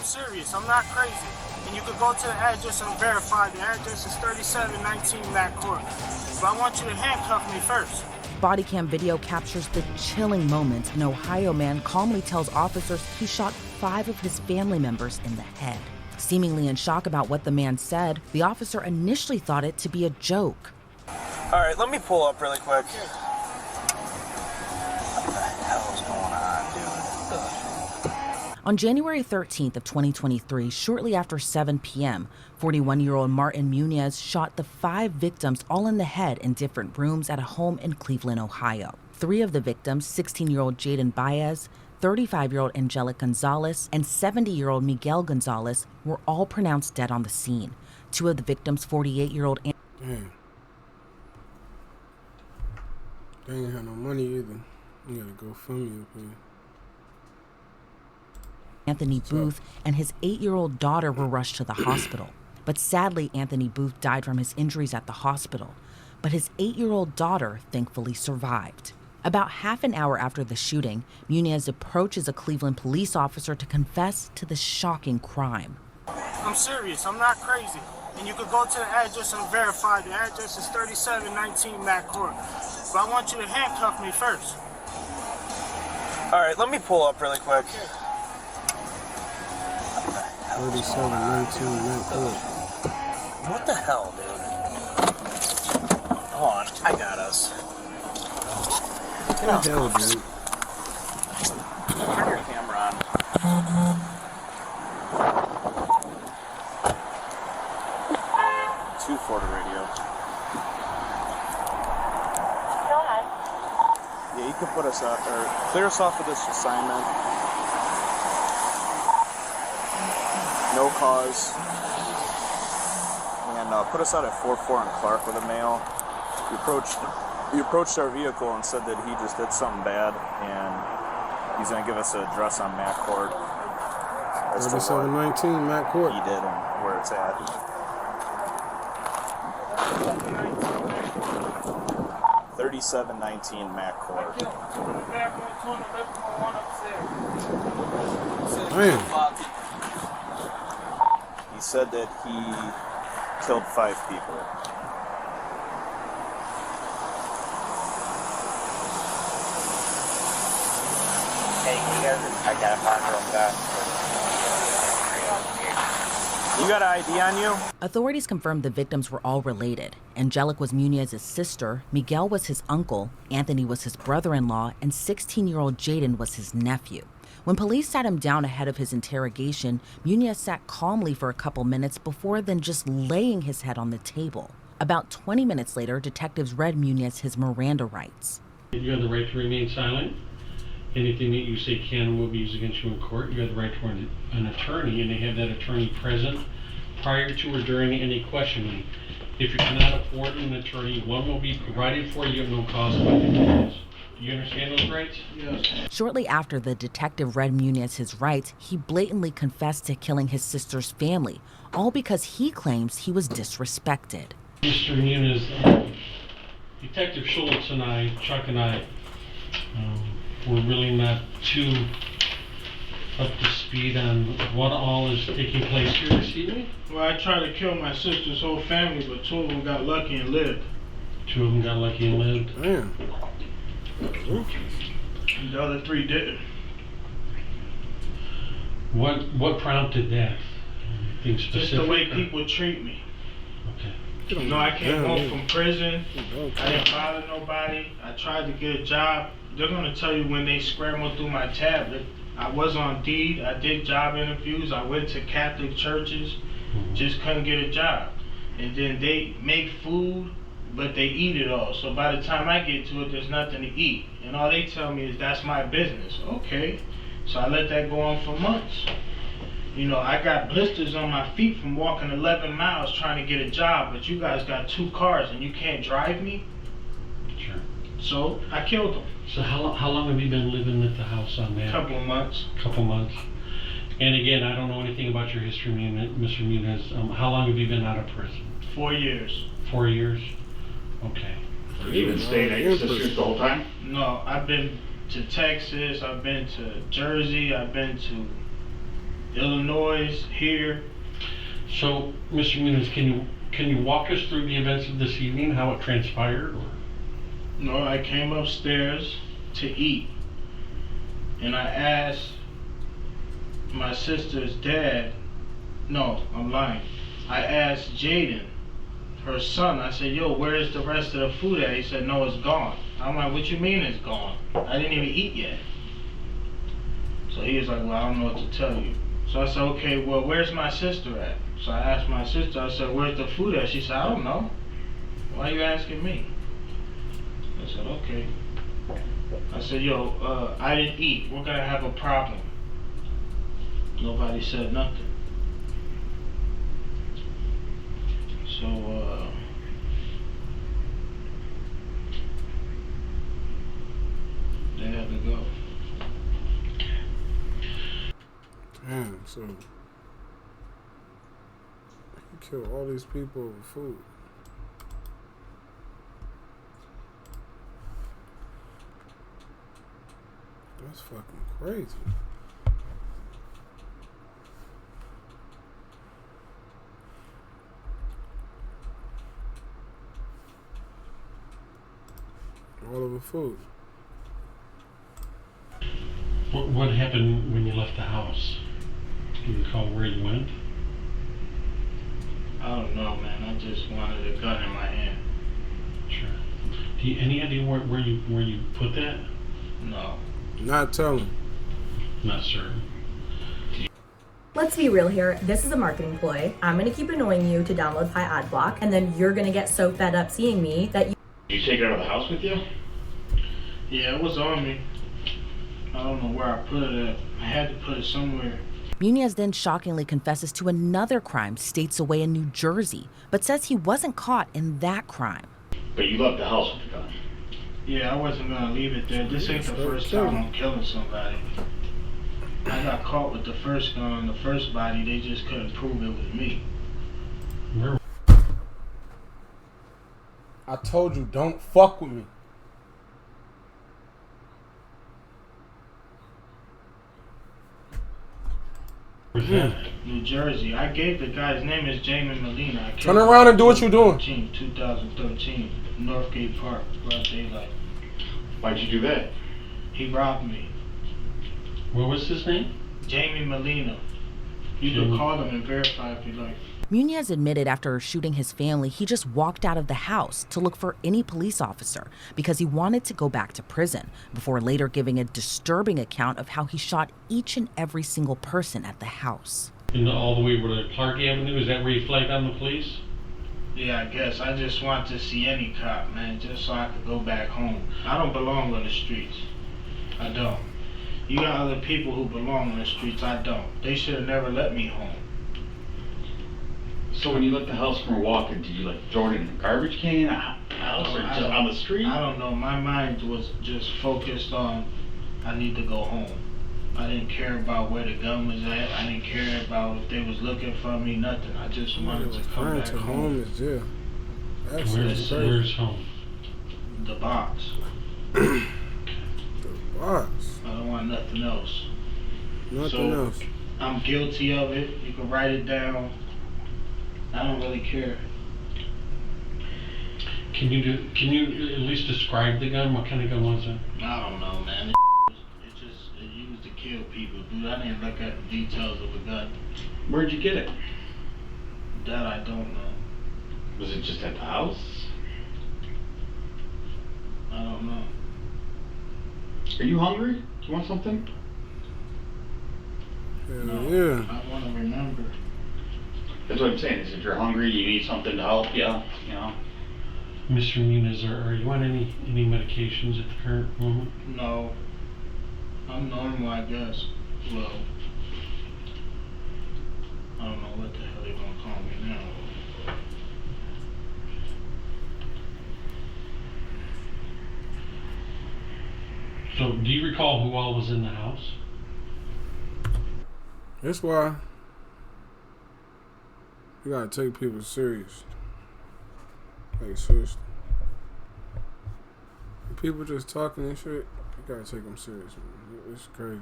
serious. I'm not crazy. And you could go to the address and verify. The address is 3719 Mack Court. But I want you to handcuff me first. Body cam video captures the chilling moments an Ohio man calmly tells officers he shot 5 of his family members in the head. Seemingly in shock about what the man said, the officer initially thought it to be a joke. All right, let me pull up really quick. What the hell's going on, dude? On January 13th of 2023, shortly after 7 p.m., 41-year-old Martin Muniz shot the 5 victims all in the head in different rooms at a home in Cleveland, Ohio. 3 of the victims, 16-year-old Jaden Baez, 35-year-old Angelic Gonzalez, and 70-year-old Miguel Gonzalez, were all pronounced dead on the scene. 2 of the victims, 48-year-old Damn. They ain't had no money either. You gotta go fund me up here. Anthony Booth and his 8-year-old daughter were rushed to the hospital. But sadly, Anthony Booth died from his injuries at the hospital. But his 8-year-old daughter thankfully survived. About half an hour after the shooting, Muniz approaches a Cleveland police officer to confess to the shocking crime. I'm serious. I'm not crazy. And you could go to the address and verify. The address is 3719 Mack Court. But I want you to handcuff me first. All right, let me pull up really quick. 3719 Mack Court. What the hell, dude? Hold on, I got us. What the hell, dude? Turn your camera on. 240 radio. Go ahead. Yeah, you can put us up, or clear us off of this assignment. No cause. And put us out at 44 and Clark with a male. He approached our vehicle and said that he just did something bad, and he's going to give us an address on Mack Court. 3719 Mack Court. He did and where it's at. 3719 Mack Court. Damn. He said that he killed 5 people. Hey, you guys identify real fast. You got an ID on you? Authorities confirmed the victims were all related. Angelic was Muniz's sister, Miguel was his uncle, Anthony was his brother-in-law, and 16-year-old Jaden was his nephew. When police sat him down ahead of his interrogation, Muniz sat calmly for a couple minutes before then just laying his head on the table. About 20 minutes later, detectives read Muniz his Miranda rights. You have the right to remain silent. Anything that you say can and will be used against you in court. You have the right to an attorney, and they have that attorney present prior to or during any questioning. If you cannot afford an attorney, one will be provided for you at no cost by the defense. Do you understand those rights? Yes. Shortly after the detective read Muniz his rights, he blatantly confessed to killing his sister's family, all because he claims he was disrespected. Mr. Muniz, Detective Schultz and I, Chuck and I, we're really not too up to speed on what all is taking place here this evening. Well, I tried to kill my sister's whole family, but 2 of them got lucky and lived. 2 of them got lucky and lived. Damn. And the other 3 didn't. What prompted that? Anything specific? Just the way people treat me. Okay. You know, I came home from prison. I didn't bother nobody. I tried to get a job. They're going to tell you when they scrambled through my tablet. I was on deed. I did job interviews. I went to Catholic churches. Just couldn't get a job. And then they make food, but they eat it all. So by the time I get to it, there's nothing to eat. And all they tell me is that's my business. Okay. So I let that go on for months. You know, I got blisters on my feet from walking 11 miles trying to get a job, but you guys got 2 cars and you can't drive me? Sure. So I killed them. So how long have you been living at the house on that? Couple of months. Couple months. And again, I don't know anything about your history, Mr. Muniz. How long have you been out of prison? 4 years. 4 years? Okay. So you've been staying at your sister's the whole time? No, I've been to Texas, I've been to Jersey, I've been to Illinois, here. So, Mr. Muniz, can you walk us through the events of this evening, how it transpired? Or? No, I came upstairs to eat, and I asked my sister's dad. No, I'm lying. I asked Jaden, her son. I said, "Yo, where is the rest of the food at?" He said, "No, it's gone." I'm like, "What you mean it's gone? I didn't even eat yet." So he was like, "Well, I don't know what to tell you." So I said, "Okay, well, where's my sister at?" So I asked my sister. I said, "Where's the food at?" She said, "I don't know." "Why are you asking me?" I said, "Okay." I said, "Yo, I didn't eat. We're gonna have a problem." Nobody said nothing. So, they had to go. Damn, so he killed all these people over food. That's fucking crazy. All over food. What happened when you left the house? Do you recall where you went? I don't know, man. I just wanted a gun in my hand. Sure. Do you any idea where you put that? No. Not telling. Not certain. Let's be real here. This is a marketing ploy. I'm gonna keep annoying you to download Pi Ad Block, and then you're gonna get so fed up seeing me that you. You take it out of the house with you? Yeah, it was on me. I don't know where I put it at. I had to put it somewhere. Muniz then shockingly confesses to another crime states away in New Jersey, but says he wasn't caught in that crime. But you left the house with the gun. Yeah, I wasn't gonna leave it there. This ain't the first time I'm killing somebody. I got caught with the first gun on the first body. They just couldn't prove it was me. Where? I told you, don't fuck with me. Where's that? New Jersey. I gave the guy's name is Jamie Molina. I Turn around and do what you're doing. 2013, Northgate Park, broad daylight. Why'd you do that? He robbed me. What was his name? Jamie Molina. You can call him and verify if you like. Muniz admitted after shooting his family, he just walked out of the house to look for any police officer because he wanted to go back to prison, before later giving a disturbing account of how he shot each and every single person at the house. And all the way over to Clark Avenue, is that where you flagged down the police? Yeah, I guess. I just want to see any cop, man, just so I could go back home. I don't belong on the streets. I don't. You got other people who belong on the streets. I don't. They should have never let me home. So when you left the house from walking, did you like throw it in a garbage can, a house, or just on the street? I don't know. My mind was just focused on I need to go home. I didn't care about where the gun was at. I didn't care about if they was looking for me, nothing. I just wanted to come back home. Is jail. That's Where's home? The box. the box. I don't want nothing else. Nothing else. I'm guilty of it. You can write it down. I don't really care. Can you at least describe the gun? What kind of gun was it? I don't know, man. It used to kill people, dude. I didn't look at the details of a gun. Where'd you get it? That I don't know. Was it just at the house? I don't know. Are you hungry? You want something? No, Yeah. I want to remember. That's what I'm saying. Is if you're hungry, you need something to help you, you know. Mr. Muniz, are you on any medications at the current moment? No. I'm normal, I guess. Well, I don't know what the hell they're gonna call me now. So, do you recall who all was in the house? That's why you gotta take people serious. Like, seriously. When people just talking and shit, you gotta take them serious, man. It's crazy.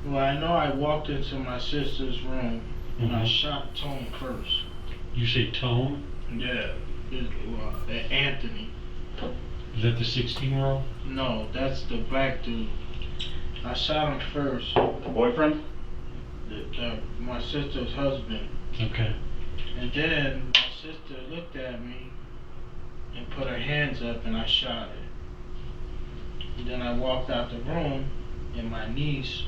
Well, I know I walked into my sister's room and I Mhm. shot Tone first. You say Tone? Yeah, Anthony. Is that the 16-year-old? No, that's the black dude. I shot him first. The boyfriend? My sister's husband. Okay. And then my sister looked at me and put her hands up and I shot her. And then I walked out the room and my niece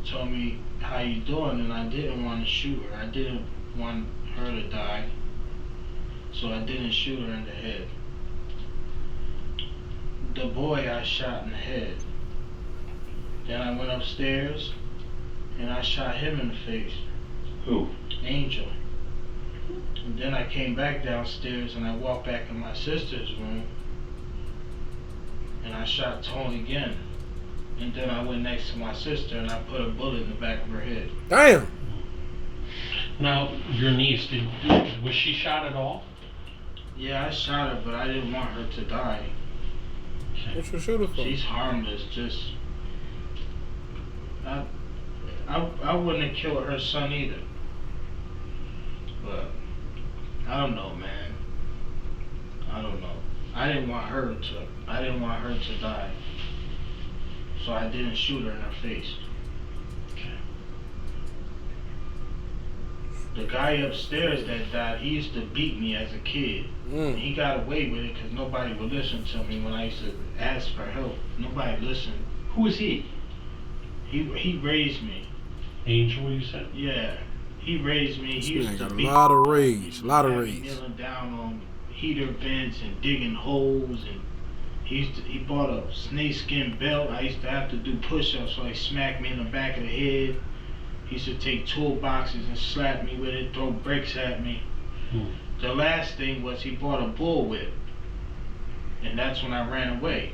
told me, "How you doing?" And I didn't want to shoot her. I didn't want her to die. So I didn't shoot her in the head. The boy I shot in the head. Then I went upstairs and I shot him in the face. Who? Angel. And then I came back downstairs and I walked back in my sister's room and I shot Tone again. And then I went next to my sister and I put a bullet in the back of her head. Damn. Now, your niece, was she shot at all? Yeah, I shot her, but I didn't want her to die. What you shoot her for? She's harmless, just... I wouldn't have killed her son either. But, I don't know, man. I don't know. I didn't want her to die. So I didn't shoot her in her face. Okay. The guy upstairs that died, he used to beat me as a kid. And he got away with it because nobody would listen to me when I used to ask for help. Nobody listened. Who is he? He raised me. Angel, you said? Yeah, he raised me. This He man used to got a beat lot of rage. me. Lot of Had me rage. Kneeling down on heater vents and digging holes, and he bought a snakeskin belt. I used to have to do push-ups, so he smacked me in the back of the head. He used to take toolboxes and slap me with it, throw bricks at me. The last thing was he bought a bullwhip, and that's when I ran away.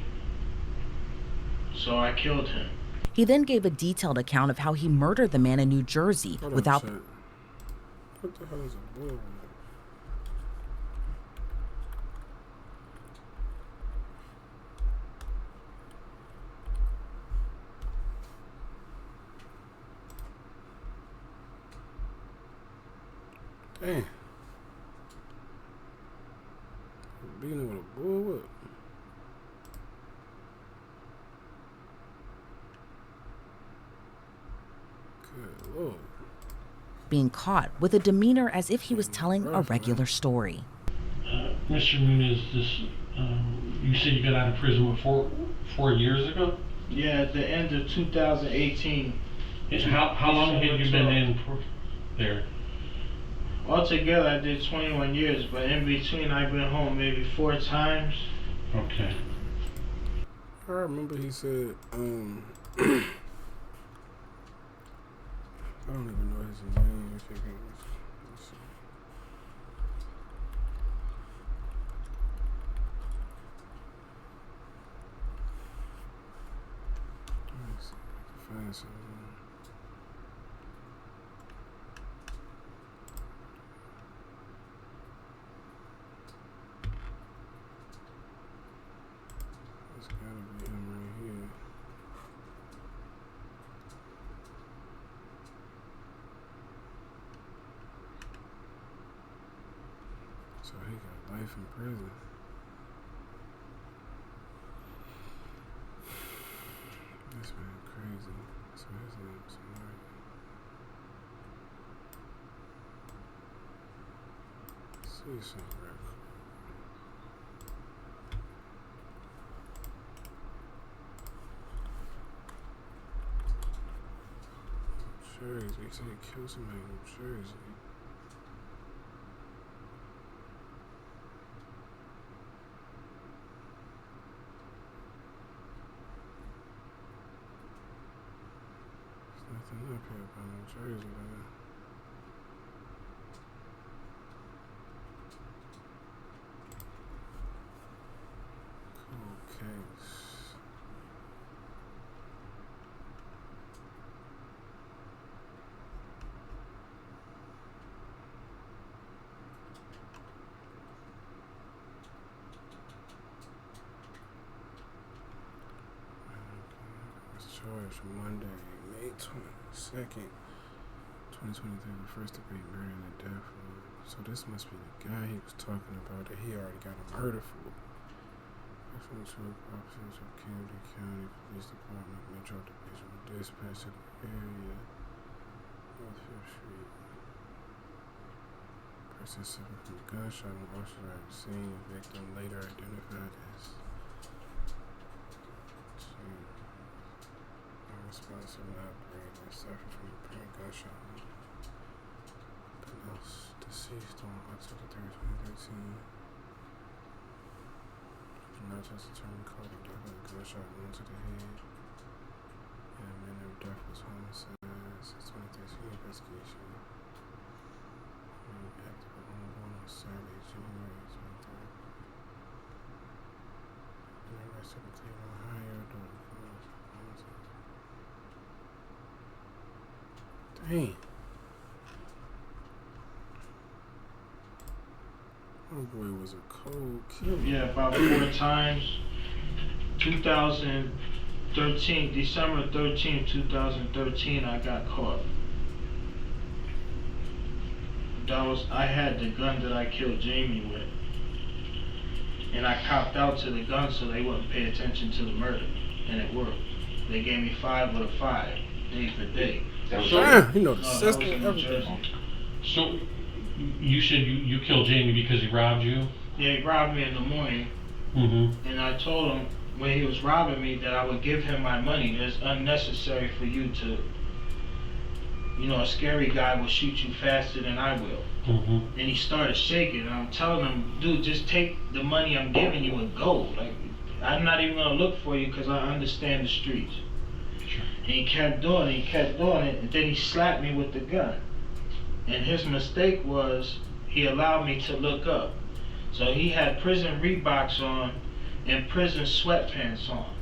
So I killed him. He then gave a detailed account of how he murdered the man in New Jersey Hold on, without shit. What the hell is a bull? Damn. Beating him with a bullwhip. Good Lord. being caught with a demeanor as if he was telling a regular story. Mr. Muniz, you said you got out of prison what, 4 years ago? Yeah, at the end of 2018. How long had you been in there? Altogether, I did 21 years, but in between, I've been home maybe 4 times. Okay. I remember he said, I don't even know his name. If you can, let's see. Let me see if I can find something. It's gotta be him right here. So he got life in prison. This man crazy. So his name's Mack. See something real quick. Jersey. He said he killed somebody in New Jersey. There's nothing up here about New Jersey, man. Cold case. Let's charged Monday, May 22nd, 2023, with first degree murder and death. So this must be the guy he was talking about that he already got a murder for. From two officers of Camden County Police Department, Metro Division, were dispatched to the area, North 5th Street. Person suffered from a gunshot when officers arrived at the scene. The victim later identified as responsible operator suffered from a apparent gunshot wound. Pronounced deceased on October 3rd, 2013. Not just determined cause of death with a gunshot wound to the head. And manner of death was homicide. Since 2013 investigation. Active on Saturday, January 23rd. And arrested in Cleveland, Ohio, during the course of homicide. Dang. Oh boy, was a cold killer. Yeah, about 4 times. 2013, December 13, 2013, I got caught. I had the gun that I killed Jamie with. And I copped out to the gun so they wouldn't pay attention to the murder. And it worked. They gave me 5 with a 5, day for day. Damn, you know the That was system, in New everything. Jersey. So, you said you killed Jamie because he robbed you? Yeah, he robbed me in the morning. Mm-hmm. And I told him when he was robbing me that I would give him my money. It's unnecessary for you to, a scary guy will shoot you faster than I will. Mm-hmm. And he started shaking, and I'm telling him, dude, just take the money I'm giving you and go. Like, I'm not even gonna look for you because I understand the streets. Sure. And he kept doing it, and then he slapped me with the gun. And his mistake was he allowed me to look up. So he had prison Reeboks on and prison sweatpants on.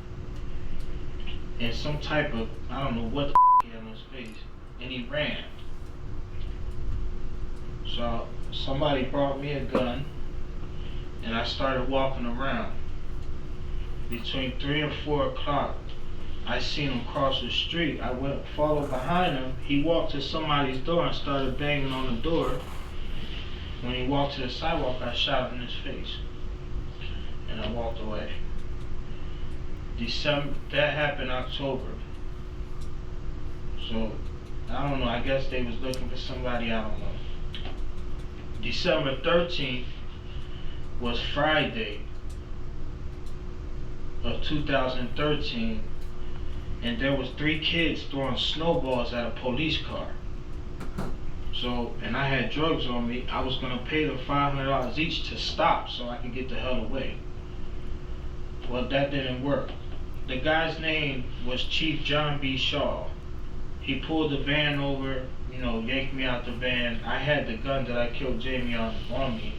And some type of, I don't know what the he had on his face. And he ran. So somebody brought me a gun and I started walking around. Between 3 and 4 o'clock, I seen him cross the street. I followed behind him. He walked to somebody's door and started banging on the door. When he walked to the sidewalk, I shot him in his face. And I walked away. That happened October. So, I don't know, I guess they was looking for somebody, I don't know. December 13th was Friday of 2013, and there was 3 kids throwing snowballs at a police car. So, and I had drugs on me. I was gonna pay them $500 each to stop so I could get the hell away. Well, that didn't work. The guy's name was Chief John B. Shaw. He pulled the van over, yanked me out the van. I had the gun that I killed Jamie on me.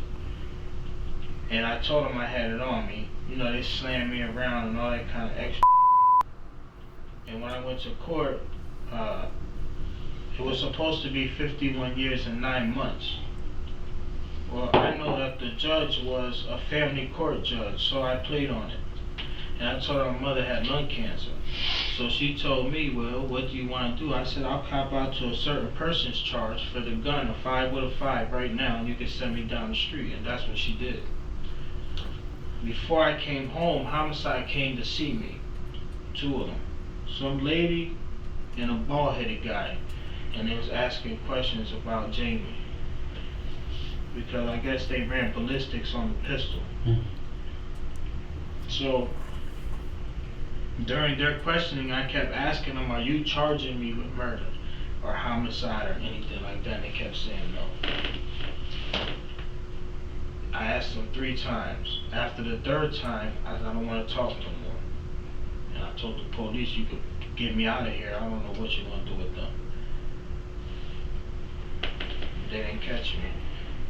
And I told him I had it on me. They slammed me around and all that kind of extra. And when I went to court, it was supposed to be 51 years and 9 months. Well, I know that the judge was a family court judge, so I played on it. And I told her my mother had lung cancer. So she told me, well, what do you want to do? I said, I'll cop out to a certain person's charge for the gun, a 5 with a 5 right now, and you can send me down the street. And that's what she did. Before I came home, homicide came to see me. 2 of them. Some lady and a bald-headed guy. And they was asking questions about Jamie. Because I guess they ran ballistics on the pistol. Mm-hmm. So, during their questioning, I kept asking them, are you charging me with murder or homicide or anything like that? And they kept saying no. I asked them 3 times. After the 3rd time, I said, I don't want to talk no more. And I told the police, you could get me out of here. I don't know what you're going to do with them. They didn't catch me.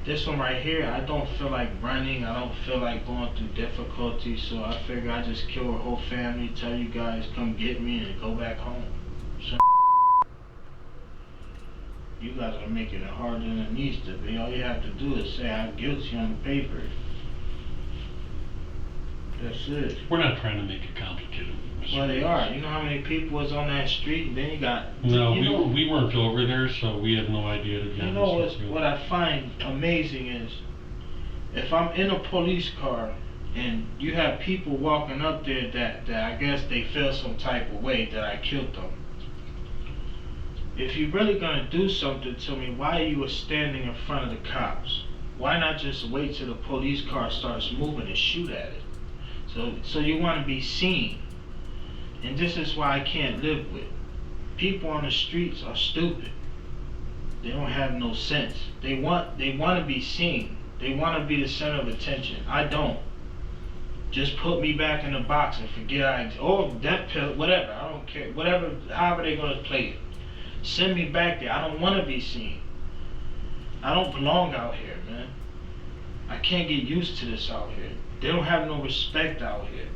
This one right here, I don't feel like running. I don't feel like going through difficulty. So I figure I just kill her whole family, tell you guys come get me and go back home. So you guys are making it harder than it needs to be. All you have to do is say I'm guilty on the paper. That's it. We're not trying to make it complicated, Mr. officer. Well, they are. You know how many people was on that street? Then you got. No, you know, we weren't over there, so we have no idea, to be You honest know with you. what I find amazing is, if I'm in a police car and you have people walking up there that I guess they feel some type of way that I killed them. If you're really gonna do something to me, why are you standing in front of the cops? Why not just wait till the police car starts moving and shoot at it? So you want to be seen, and this is why I can't live with people on the streets. Are stupid. They don't have no sense. They want to be seen. They want to be the center of attention. I don't. Just put me back in the box and forget that pill, whatever. I don't care. Whatever, however they're gonna play it. Send me back there. I don't want to be seen. I don't belong out here, man. I can't get used to this out here. They don't have no respect out here.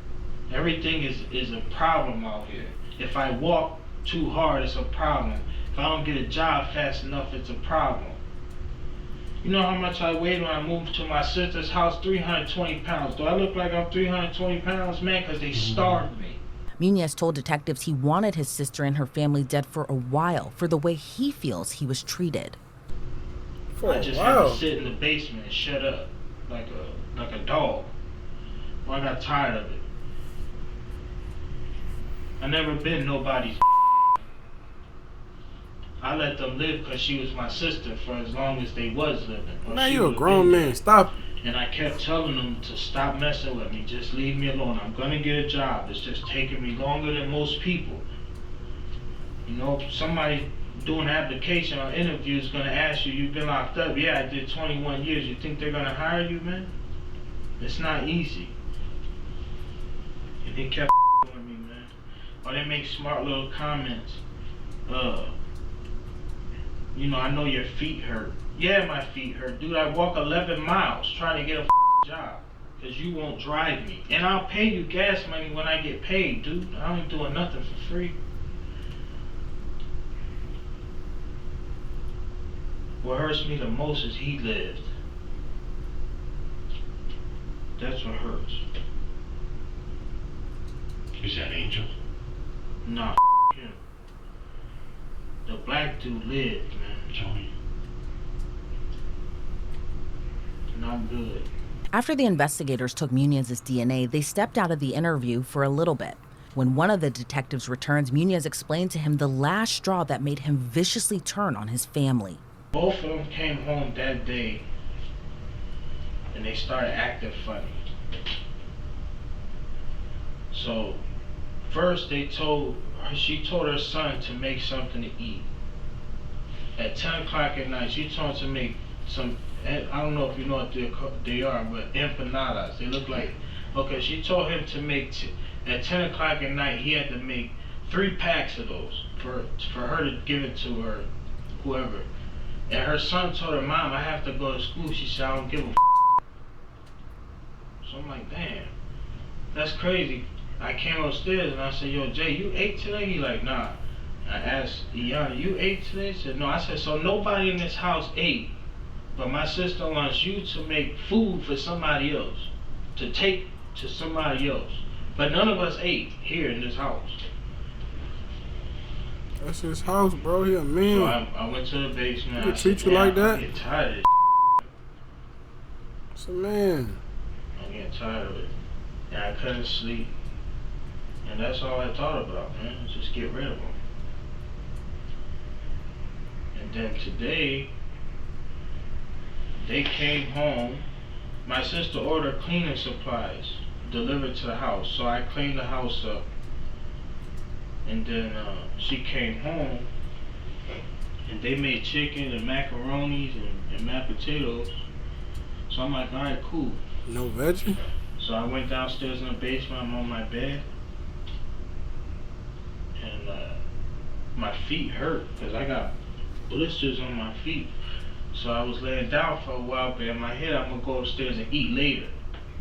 Everything is a problem out here. If I walk too hard, it's a problem. If I don't get a job fast enough, it's a problem. You know how much I weighed when I moved to my sister's house? 320 pounds. Do I look like I'm 320 pounds, man? Because they starved me. Muniz told detectives he wanted his sister and her family dead for a while for the way he feels he was treated. I just had to sit in the basement and shut up like a dog. Well, I got tired of it. I never been nobody's. I let them live because she was my sister for as long as they was living. Man, you a grown man. Stop. And I kept telling them to stop messing with me. Just leave me alone. I'm gonna get a job. It's just taking me longer than most people. You know, somebody doing an application or interview is gonna ask you, you've been locked up. Yeah, I did 21 years. You think they're gonna hire you, man? It's not easy. And they kept with me, man. Or they make smart little comments. You know, I know your feet hurt. Yeah, my feet hurt. Dude, I walk 11 miles trying to get a job because you won't drive me. And I'll pay you gas money when I get paid, dude. I ain't doing nothing for free. What hurts me the most is he lived. That's what hurts. Is that Angel? Nah, him. The black dude lived, man. Tony. Not good. After the investigators took Muniz's DNA, they stepped out of the interview for a little bit. When one of the detectives returns, Muniz explained to him the last straw that made him viciously turn on his family. Both of them came home that day and they started acting funny. So first she told her son to make something to eat. At 10 o'clock at night, she told him to make some, I don't know if you know what they are, but empanadas. They look like, okay, she told him to make, at 10 o'clock at night, he had to make 3 packs of those for her to give it to her, whoever. And her son told her, Mom, I have to go to school. She said, I don't give a f. So I'm like, damn, that's crazy. I came upstairs and I said, yo, Jay, you ate today? He like, nah. I asked Iana, you ate today? He said, no. I said, so nobody in this house ate, but my sister wants you to make food for somebody else, to take to somebody else. But none of us ate here in this house. That's his house, bro. He a man. So I went to the basement. He treat you like that? I'm getting tired of this. It's a man. I'm getting tired of it. And I couldn't sleep. And that's all I thought about, man. Just get rid of them. And then today, they came home. My sister ordered cleaning supplies delivered to the house. So I cleaned the house up. And then she came home. And they made chicken and macaronis and mashed potatoes. So I'm like, alright, cool. No veggie? So I went downstairs in the basement. I'm on my bed. And my feet hurt because I got blisters on my feet. So I was laying down for a while, but in my head I'm gonna go upstairs and eat later.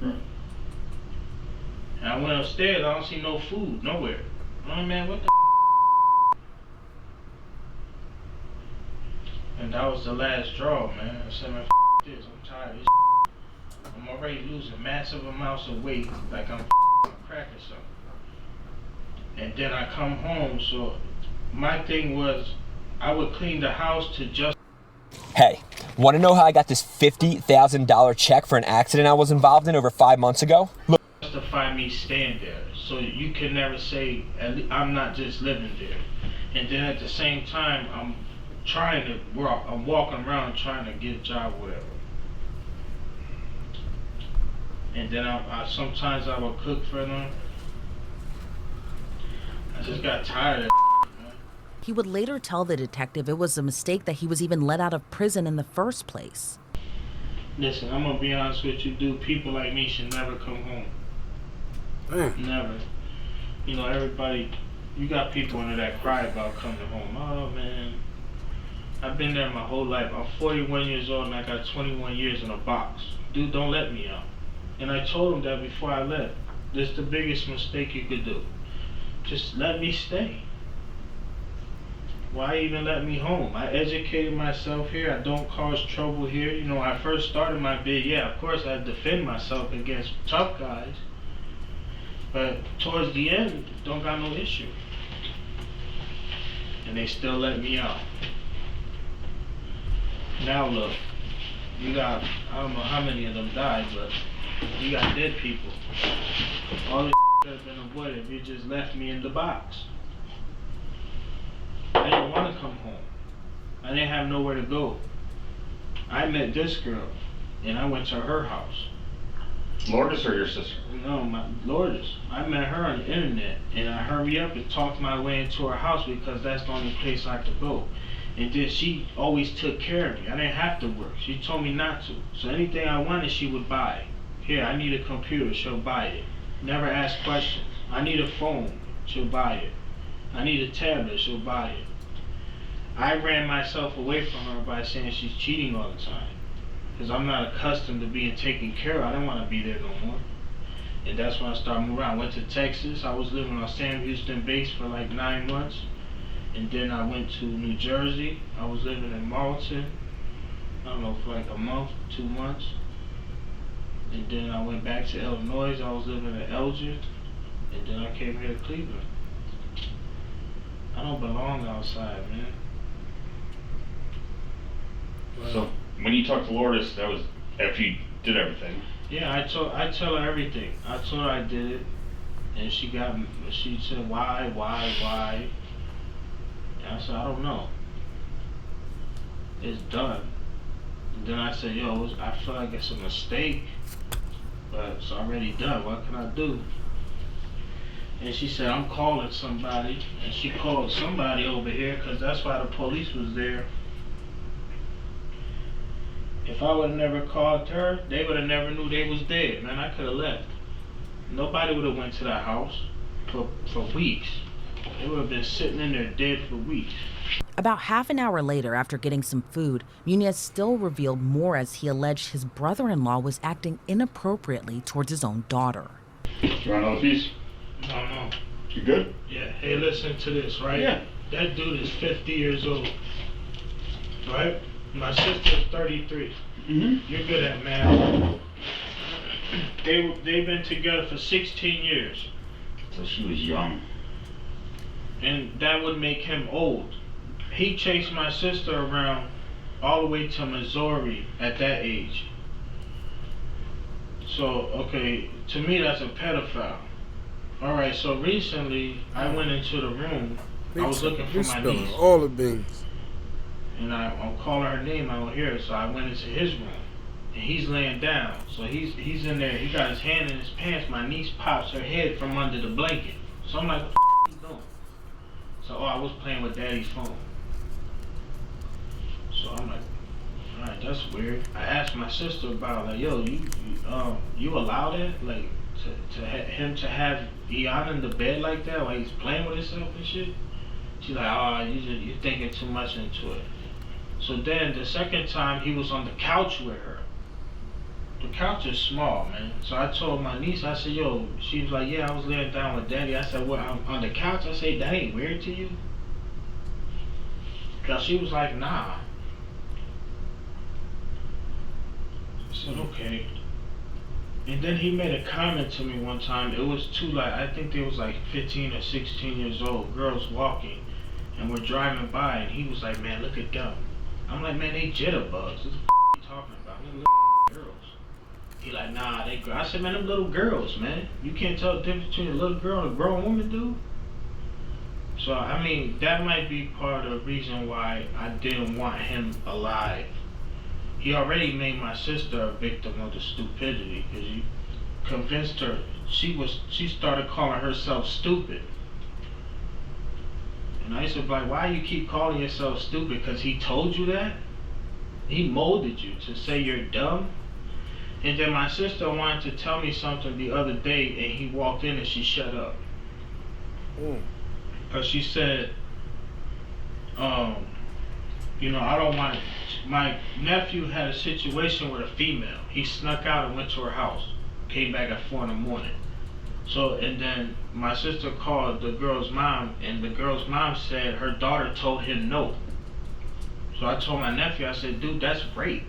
And I went upstairs, I don't see no food nowhere. I'm like, man, what the And that was the last straw, man. I said, man, this, I'm tired of this. I'm already losing massive amounts of weight, like I'm on crack or something. and then I come home. So my thing was, I would clean the house to just. Hey, want to know how I got this $50,000 check for an accident I was involved in over 5 months ago? Look. Justify me staying there, so you can never say I'm not just living there. And then at the same time, I'm trying to work. I'm walking around trying to get a job, whatever. And then I sometimes I will cook for them. I just got tired of man. He would later tell the detective it was a mistake that he was even let out of prison in the first place. Listen, I'm gonna be honest with you, dude. People like me should never come home. Never. You know, everybody, you got people in there that cry about coming home. Oh man, I've been there my whole life. I'm 41 years old and I got 21 years in a box. Dude, don't let me out. And I told him that before I left. This is the biggest mistake you could do. Just let me stay. Why even let me home? I educated myself here. I don't cause trouble here. You know, when I first started my bid, yeah, of course I defend myself against tough guys. But towards the end, don't got no issue. And they still let me out. Now look, you got, I don't know how many of them died, but you got dead people. All this could have been avoided if you just left me in the box. I didn't want to come home. I didn't have nowhere to go. I met this girl, and I went to her house. Lourdes or your sister? No, my Lourdes. I met her on the internet, and I hurried up and talked my way into her house because that's the only place I could go. And then she always took care of me. I didn't have to work. She told me not to. So anything I wanted, she would buy. Here, I need a computer, she'll buy it. Never ask questions. I need a phone, she'll buy it. I need a tablet, she'll buy it. I ran myself away from her by saying she's cheating all the time. Because I'm not accustomed to being taken care of. I don't want to be there no more. And that's when I started moving around. I went to Texas. I was living on Sam Houston base for like 9 months. And then I went to New Jersey. I was living in Marlton, I don't know, for like a month, 2 months. And then I went back to Illinois. I was living in Elgin. And then I came here to Cleveland. I don't belong outside, man. So when you talked to Lourdes, that was after you did everything. Yeah, I tell her everything. I told her I did it, and she said why? And I said I don't know. It's done. And then I said, yo, I feel like it's a mistake, but it's already done. What can I do? And she said, I'm calling somebody, and she called somebody over here because that's why the police was there. If I would have never called her, they would have never knew they was dead. Man, I could have left. Nobody would have went to that house for weeks. They would have been sitting in there dead for weeks. About half an hour later, after getting some food, Muniz still revealed more as he alleged his brother-in-law was acting inappropriately towards his own daughter. You want another piece? No. You good? Yeah, hey, listen to this, right? Yeah. That dude is 50 years old, right? My sister's 33. Mm-hmm. You're good at math. They've been together for 16 years. So she was young. And that would make him old. He chased my sister around all the way to Missouri at that age. So, okay, to me that's a pedophile. Alright, so recently I went into the room. I was looking for my niece. All the beans. And I'm calling her name, I don't hear it, so I went into his room. And he's laying down. So he's in there, he got his hand in his pants. My niece pops her head from under the blanket. So I'm like, what the f you doing? So, I was playing with daddy's phone. So I'm like, alright, that's weird. I asked my sister about it, like, yo, you allow that? Like, him to have Ian in the bed like that while he's playing with himself and shit? She's like, oh, you're thinking too much into it. So then the second time he was on the couch with her. The couch is small, man. So I told my niece, I said, yo, she was like, yeah, I was laying down with daddy. I said, what, I'm on the couch? I said, that ain't weird to you? Cause she was like, nah. I said, okay. And then he made a comment to me one time. It was two, like, I think they was like 15 or 16 years old, girls walking, and we're driving by, and he was like, man, look at them. I'm like, man, they jitterbugs. What the you talking about? Them little girls. He like, nah, they. I said, man, them little girls, man. You can't tell the difference between a little girl and a grown woman, dude. So, I mean, that might be part of the reason why I didn't want him alive. He already made my sister a victim of the stupidity because you convinced her. She started calling herself stupid. And I used to be like, why you keep calling yourself stupid? Because he told you that? He molded you to say you're dumb? And then my sister wanted to tell me something the other day, and he walked in and she shut up. Because she said, you know, I don't want it. My nephew had a situation with a female. He snuck out and went to her house. Came back at 4 in the morning. So, and then my sister called the girl's mom, and the girl's mom said her daughter told him no. So I told my nephew, I said, dude, that's rape.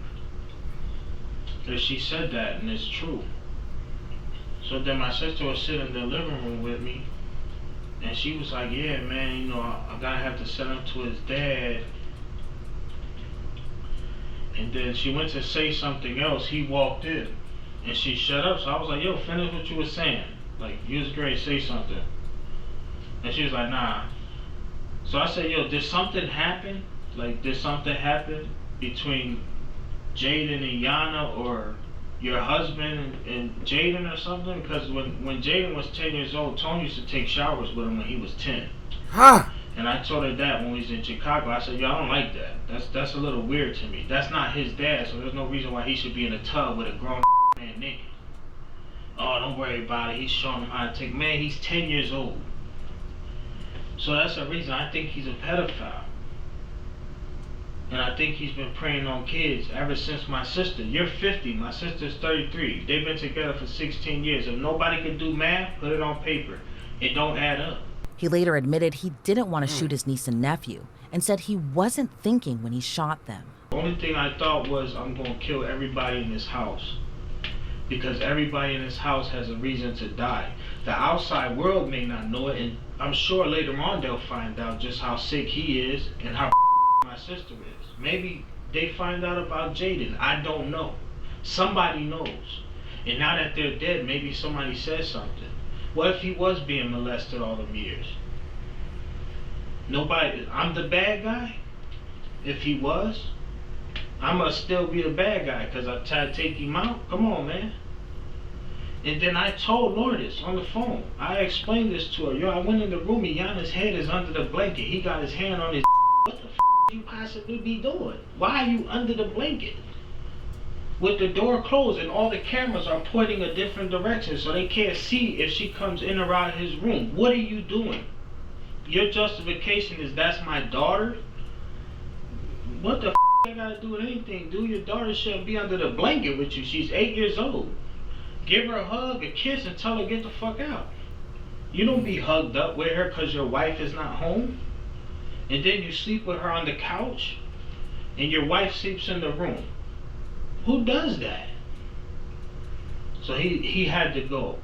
Because she said that, and it's true. So then my sister was sitting in the living room with me, and she was like, yeah, man, you know, I'm gonna have to send him to his dad. And then she went to say something else. He walked in, and she shut up. So I was like, yo, finish what you were saying. Like, you was great, say something. And she was like, nah. So I said, yo, did something happen? Like, did something happen between Jaden and Yana, or your husband and Jaden or something? Because when Jaden was 10 years old, Tony used to take showers with him when he was 10. Huh? And I told her that when we was in Chicago. I said, yo, I don't like that. That's a little weird to me. That's not his dad, so there's no reason why he should be in a tub with a grown man naked. Oh, don't worry about it. He's showing him how to take. Man, he's 10 years old. So that's the reason I think he's a pedophile. And I think he's been preying on kids ever since my sister. You're 50, my sister's 33. They've been together for 16 years. If nobody can do math, put it on paper. It don't add up. He later admitted he didn't want to shoot his niece and nephew and said he wasn't thinking when he shot them. The only thing I thought was, I'm going to kill everybody in this house. Because everybody in this house has a reason to die. The outside world may not know it, and I'm sure later on they'll find out just how sick he is and how my sister is. Maybe they find out about Jaden. I don't know. Somebody knows. And now that they're dead, maybe somebody says something. What if he was being molested all them years? Nobody, I'm the bad guy? If he was? I must still be the bad guy because I tried to take him out? Come on, man. And then I told Lourdes on the phone. I explained this to her. Yo, I went in the room and Yana's head is under the blanket. He got his hand on his What the you possibly be doing? Why are you under the blanket? With the door closed and all the cameras are pointing a different direction so they can't see if she comes in or out of his room. What are you doing? Your justification is that's my daughter? What the I gotta do with anything, dude? Your daughter shouldn't be under the blanket with you. She's 8 years old. Give her a hug, a kiss, and tell her get the fuck out. You don't be hugged up with her because your wife is not home. And then you sleep with her on the couch, and your wife sleeps in the room. Who does that? So he had to go.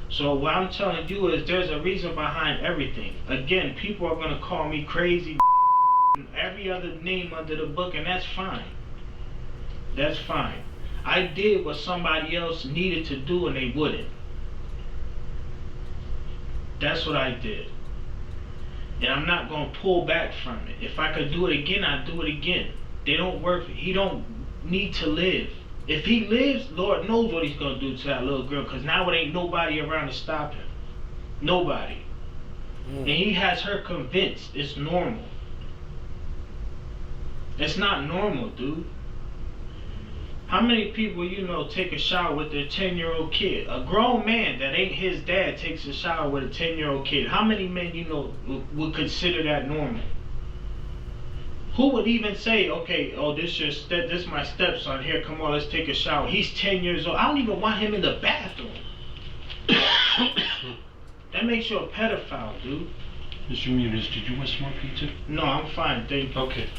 So what I'm telling you is there's a reason behind everything. Again, people are going to call me crazy, every other name under the book, and that's fine. That's fine. I did what somebody else needed to do and they wouldn't. That's what I did. And I'm not going to pull back from it. If I could do it again, I'd do it again. They don't work. He don't need to live. If he lives, Lord knows what he's going to do to that little girl, because now it ain't nobody around to stop him. Nobody. And he has her convinced it's normal. It's not normal, dude. How many people you know take a shower with their 10-year-old kid? A grown man that ain't his dad takes a shower with a 10-year-old kid. How many men you know would consider that normal? Who would even say, okay, oh, this is my stepson, here, come on, let's take a shower. He's 10 years old. I don't even want him in the bathroom. That makes you a pedophile, dude. Mr. Muniz, did you want some more pizza? No, I'm fine, thank you. Okay.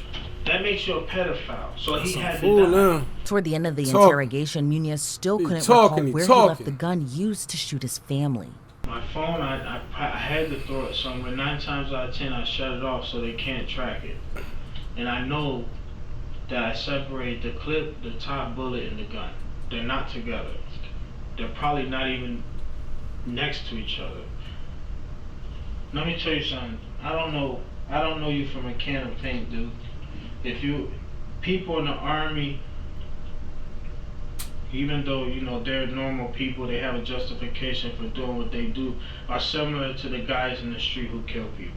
That makes you a pedophile. So he had Fool to die. now. Toward the end of the Talk. interrogation, Muniz still He couldn't talking, recall he where he left talking. the gun used to shoot his family. My phone, I had to throw it somewhere. 9 times out of 10, I shut it off so they can't track it. And I know that I separated the clip, the top bullet, and the gun. They're not together. They're probably not even next to each other. Let me tell you something. I don't know you from a can of paint, dude. If you, people in the Army, even though, you know, they're normal people, they have a justification for doing what they do, are similar to the guys in the street who kill people.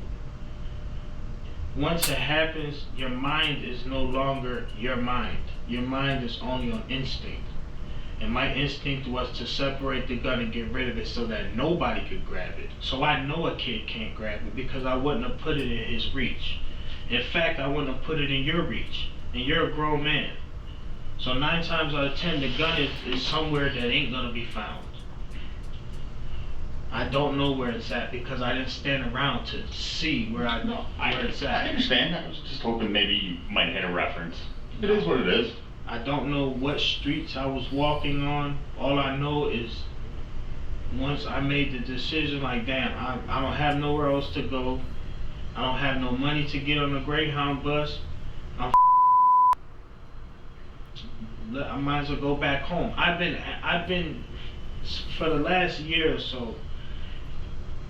Once it happens, your mind is no longer your mind. Your mind is only on instinct. And my instinct was to separate the gun and get rid of it so that nobody could grab it. So I know a kid can't grab it because I wouldn't have put it in his reach. In fact, I wouldn't have put it in your reach. And you're a grown man. So 9 times out of 10, the gun is somewhere that ain't gonna be found. I don't know where it's at because I didn't stand around to see where it's at. I understand. I was just hoping maybe you might have had a reference. It is what it is. I don't know what streets I was walking on. All I know is once I made the decision, like, damn, I don't have nowhere else to go. I don't have no money to get on the Greyhound bus. I might as well go back home. I've been for the last year or so.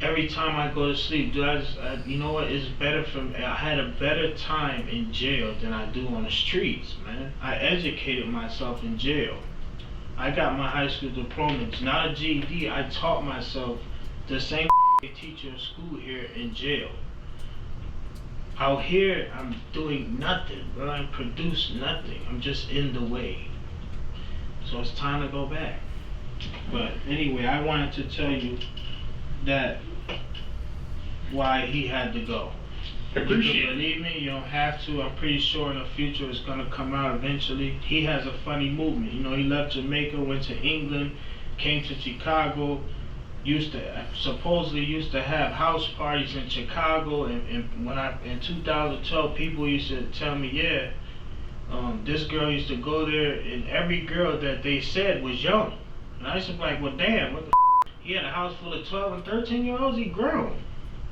Every time I go to sleep, you know what? It's better for me. I had a better time in jail than I do on the streets, man. I educated myself in jail. I got my high school diploma. It's not a GED. I taught myself the same they teach you in school here in jail. Out here, I'm doing nothing, bro. I produce nothing. I'm just in the way. So it's time to go back. But anyway, I wanted to tell you that why he had to go. Appreciate You can believe me, you don't have to. I'm pretty sure in the future it's gonna come out eventually. He has a funny movement. You know, he left Jamaica, went to England, came to Chicago, supposedly used to have house parties in Chicago, and when in 2012 people used to tell me, yeah, this girl used to go there, and every girl that they said was young. And I used to be like, well damn, what the he had a house full of 12 and 13-year-olds, he grown.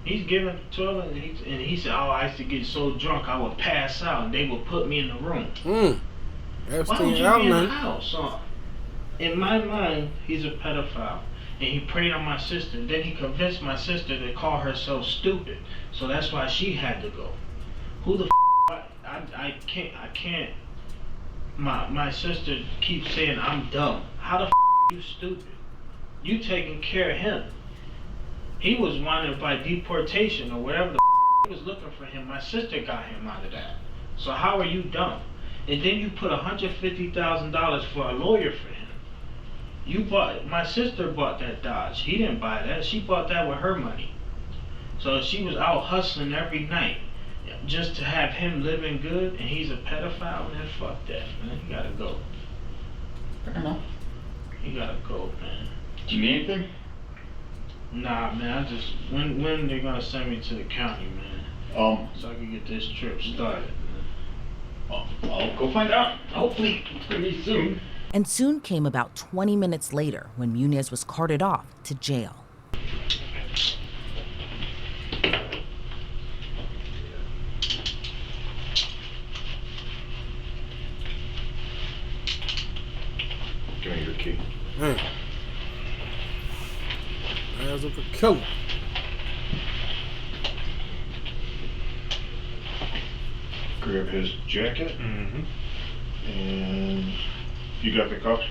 He's giving 12 and he said, oh, I used to get so drunk I would pass out and they would put me in the room. Why would you be in the house? So, in my mind, he's a pedophile. And he preyed on my sister. Then he convinced my sister to call herself stupid. So that's why she had to go. Who the I can't. My sister keeps saying I'm dumb. How the you stupid? You taking care of him. He was wanted by deportation or whatever the he was looking for him. My sister got him out of that. So how are you dumb? And then you put $150,000 for a lawyer for him. My sister bought that Dodge. He didn't buy that. She bought that with her money. So she was out hustling every night just to have him living good, and he's a pedophile. Man, fuck that, man. He gotta go. Fair enough. He gotta go, man. Do you need anything? Nah, man. When they're gonna send me to the county, man, so I can get this trip started, man. I'll go find out. Hopefully, pretty soon. And soon came about 20 minutes later when Muniz was carted off to jail. Give me your key. Man. As of a killer. Grab his jacket. Mm-hmm. And you got the cuffs?